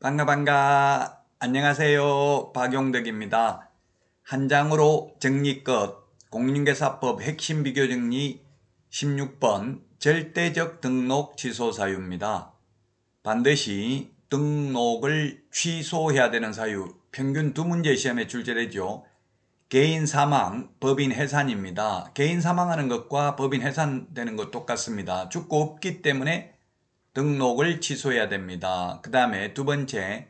반가. 안녕하세요. 박용덕입니다. 한 장으로 정리 끝. 공인중개사법 핵심 비교 정리 16번 절대적 등록 취소 사유입니다. 반드시 등록을 취소해야 되는 사유. 평균 2문제 시험에 출제되죠. 개인 사망, 법인 해산입니다. 개인 사망하는 것과 법인 해산되는 것 똑같습니다. 죽고 없기 때문에 등록을 취소해야 됩니다. 그 다음에 두 번째,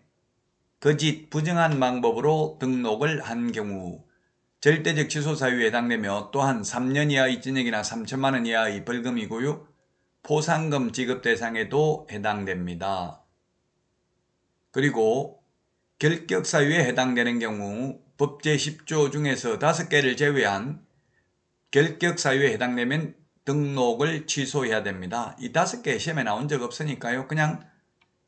거짓 부정한 방법으로 등록을 한 경우 절대적 취소 사유에 해당되며 또한 3년 이하의 징역이나 3천만 원 이하의 벌금이고요. 포상금 지급 대상에도 해당됩니다. 그리고 결격 사유에 해당되는 경우 법제 10조 중에서 5개를 제외한 결격 사유에 해당되면 등록을 취소해야 됩니다. 이 5개 시험에 나온 적 없으니까요. 그냥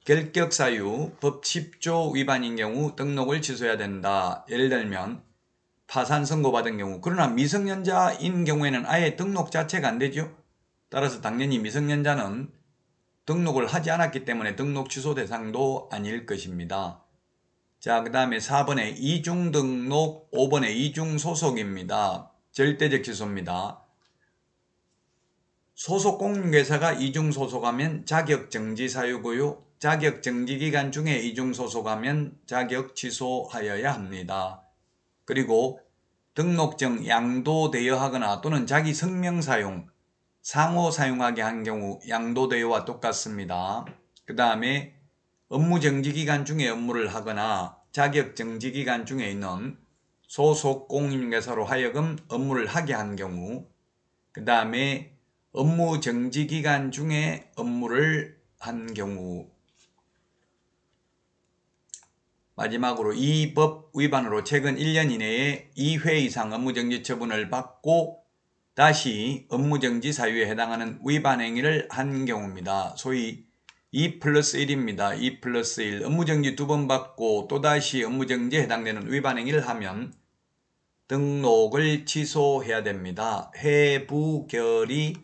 결격 사유 법 10조 위반인 경우 등록을 취소해야 된다. 예를 들면 파산 선고받은 경우. 그러나 미성년자인 경우에는 아예 등록 자체가 안 되죠. 따라서 당연히 미성년자는 등록을 하지 않았기 때문에 등록 취소 대상도 아닐 것입니다. 자, 그 다음에 4번에 이중등록, 5번에 이중소속입니다. 절대적 취소입니다. 소속 공인중개사가 이중소속하면 자격정지 사유고요. 자격정지기간 중에 이중소속하면 자격 취소하여야 합니다. 그리고 등록증 양도대여하거나 또는 자기 성명 사용, 상호 사용하게 한 경우 양도대여와 똑같습니다. 그 다음에 업무정지기간 중에 업무를 하거나 자격정지기간 중에 있는 소속 공인중개사로 하여금 업무를 하게 한 경우, 그 다음에 업무정지기간 중에 업무를 한 경우, 마지막으로 이 법 위반으로 최근 1년 이내에 2회 이상 업무정지 처분을 받고 다시 업무정지 사유에 해당하는 위반 행위를 한 경우입니다. 소위 2+1입니다. 2+1. 업무정지 2번 받고 또다시 업무정지에 해당되는 위반 행위를 하면 등록을 취소해야 됩니다. 해부결의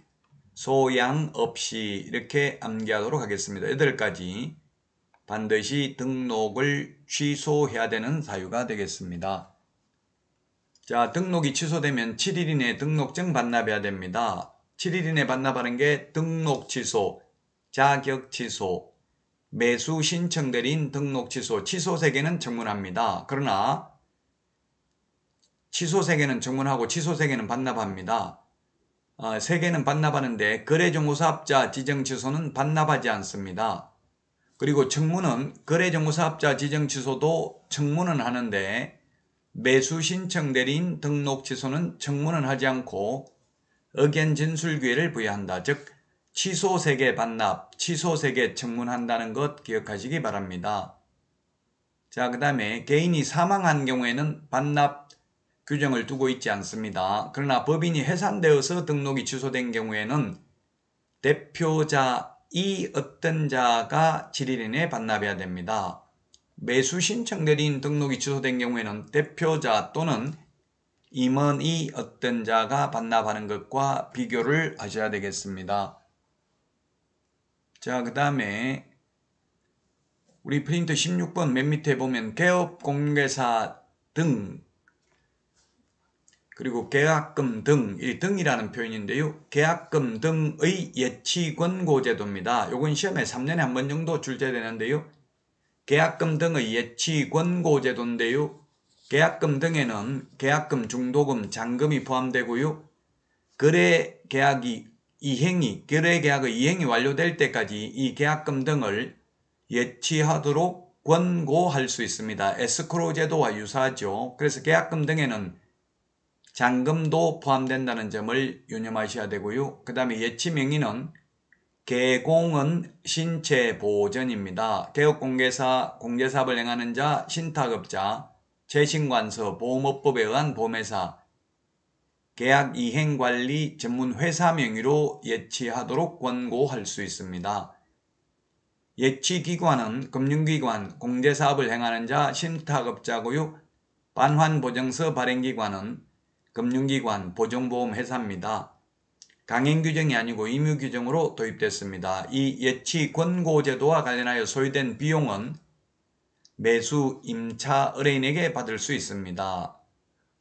소양 없이 이렇게 암기하도록 하겠습니다. 8가지 반드시 등록을 취소해야 되는 사유가 되겠습니다. 자, 등록이 취소되면 7일 이내에 등록증 반납해야 됩니다. 7일 이내에 반납하는 게 등록 취소, 자격 취소, 매수 신청 대리인 등록 취소, 취소 3개는 청문합니다. 그러나 취소 3개는 청문하고 취소 3개는 반납합니다. 3개는 반납하는데 거래정보사업자 지정 취소는 반납하지 않습니다. 그리고 청문은 거래정보사업자 지정 취소도 청문은 하는데 매수 신청 대리인 등록 취소는 청문은 하지 않고 의견 진술 기회를 부여한다. 즉 취소 3개 반납, 취소 3개 청문한다는 것 기억하시기 바랍니다. 자, 그 다음에 개인이 사망한 경우에는 반납 규정을 두고 있지 않습니다. 그러나 법인이 해산되어서 등록이 취소된 경우에는 대표자 이 어떤 자가 7일 이내에 반납해야 됩니다. 매수 신청 대리인 등록이 취소된 경우에는 대표자 또는 임원이 어떤 자가 반납하는 것과 비교를 하셔야 되겠습니다. 자, 그 다음에 우리 프린트 16번 맨 밑에 보면 개업공개사 등 그리고 계약금 등, 이 등이라는 표현인데요. 계약금 등의 예치권고제도입니다. 요건 시험에 3년에 한 번 정도 출제되는데요. 계약금 등의 예치권고제도인데요. 계약금 등에는 계약금, 중도금, 잔금이 포함되고요. 거래 계약의 이행이 완료될 때까지 이 계약금 등을 예치하도록 권고할 수 있습니다. 에스크로 제도와 유사하죠. 그래서 계약금 등에는 잔금도 포함된다는 점을 유념하셔야 되고요. 그 다음에 예치 명의는 개공은 신체 보전입니다. 개업공개사, 공제사업을 행하는 자, 신탁업자, 재신관서, 보험업법에 의한 보험회사, 계약 이행관리 전문회사 명의로 예치하도록 권고할 수 있습니다. 예치기관은 금융기관, 공제사업을 행하는 자, 신탁업자고요. 반환보증서 발행기관은 금융기관, 보증보험회사입니다. 강행규정이 아니고 임의규정으로 도입됐습니다. 이 예치권고제도와 관련하여 소요된 비용은 매수, 임차, 의뢰인에게 받을 수 있습니다.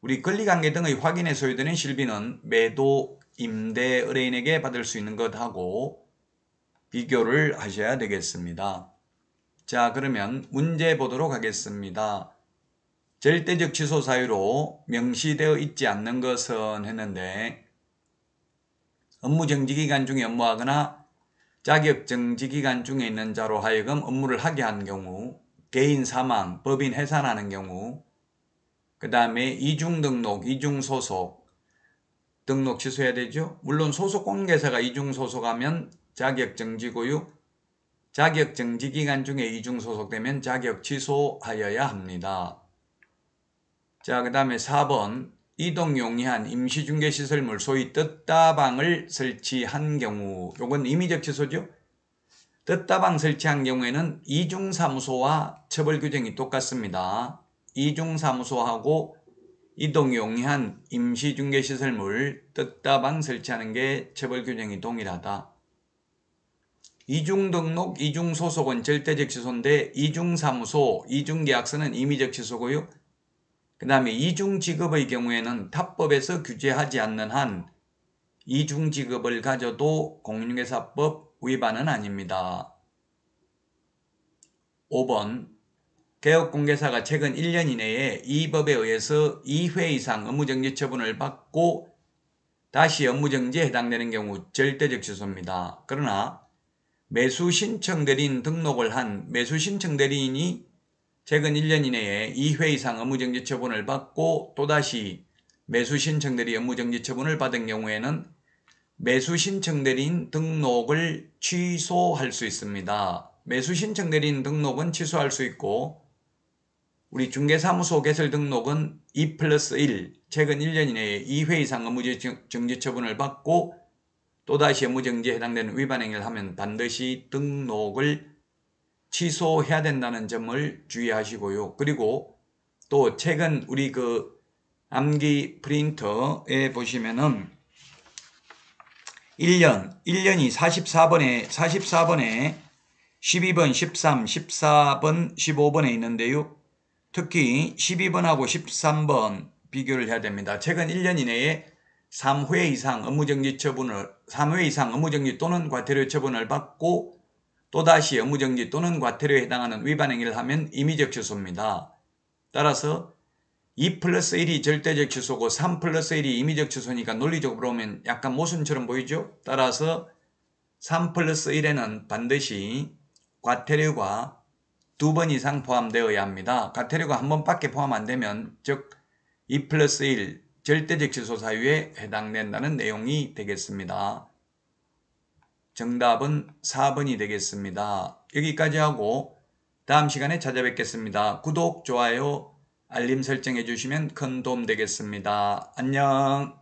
우리 권리관계 등의 확인에 소요되는 실비는 매도, 임대, 의뢰인에게 받을 수 있는 것하고 비교를 하셔야 되겠습니다. 자, 그러면 문제 보도록 하겠습니다. 절대적 취소 사유로 명시되어 있지 않는 것은 했는데 업무 정지기간 중에 업무하거나 자격 정지기간 중에 있는 자로 하여금 업무를 하게 한 경우, 개인 사망, 법인 해산하는 경우, 그 다음에 이중등록, 이중소속, 등록 취소해야 되죠. 물론 소속공개사가 이중소속하면 자격정지고요. 자격정지기간 중에 이중소속되면 자격 취소하여야 합니다. 자, 그 다음에 4번 이동 용이한 임시중개시설물 소위 뜻다방을 설치한 경우, 요건 임의적 취소죠. 뜻다방 설치한 경우에는 이중사무소와 처벌 규정이 똑같습니다. 이중사무소하고 이동 용이한 임시중개시설물 뜻다방 설치하는 게 처벌 규정이 동일하다. 이중등록, 이중소속은 절대적 취소인데 이중사무소, 이중계약서는 임의적 취소고요. 그 다음에 이중지급의 경우에는 탑법에서 규제하지 않는 한 이중지급을 가져도 공인중개사법 위반은 아닙니다. 5번 개업공개사가 최근 1년 이내에 이 법에 의해서 2회 이상 업무정지 처분을 받고 다시 업무정지에 해당되는 경우 절대적 취소입니다. 그러나 매수신청대리인 등록을 한 매수신청대리인이 최근 1년 이내에 2회 이상 업무정지 처분을 받고 또다시 매수신청대리 업무정지 처분을 받은 경우에는 매수신청대리인 등록을 취소할 수 있습니다. 매수신청대리인 등록은 취소할 수 있고 우리 중개사무소 개설 등록은 2+1 최근 1년 이내에 2회 이상 업무정지 처분을 받고 또다시 업무정지에 해당되는 위반 행위를 하면 반드시 등록을 취소해야 된다는 점을 주의하시고요. 그리고 또 최근 우리 그 암기 프린터에 보시면은 1년이 44번에 12번, 13, 14번, 15번에 있는데요. 특히 12번하고 13번 비교를 해야 됩니다. 최근 1년 이내에 3회 이상 업무정지 또는 과태료 처분을 받고 또다시 업무정지 또는 과태료에 해당하는 위반 행위를 하면 임의적 취소입니다. 따라서 2+1이 절대적 취소고 3+1이 임의적 취소니까 논리적으로 보면 약간 모순처럼 보이죠? 따라서 3+1에는 반드시 과태료가 2번 이상 포함되어야 합니다. 과태료가 한 번밖에 포함 안 되면 즉 2+1 절대적 취소 사유에 해당된다는 내용이 되겠습니다. 정답은 4번이 되겠습니다. 여기까지 하고 다음 시간에 찾아뵙겠습니다. 구독, 좋아요, 알림 설정해 주시면 큰 도움 되겠습니다. 안녕.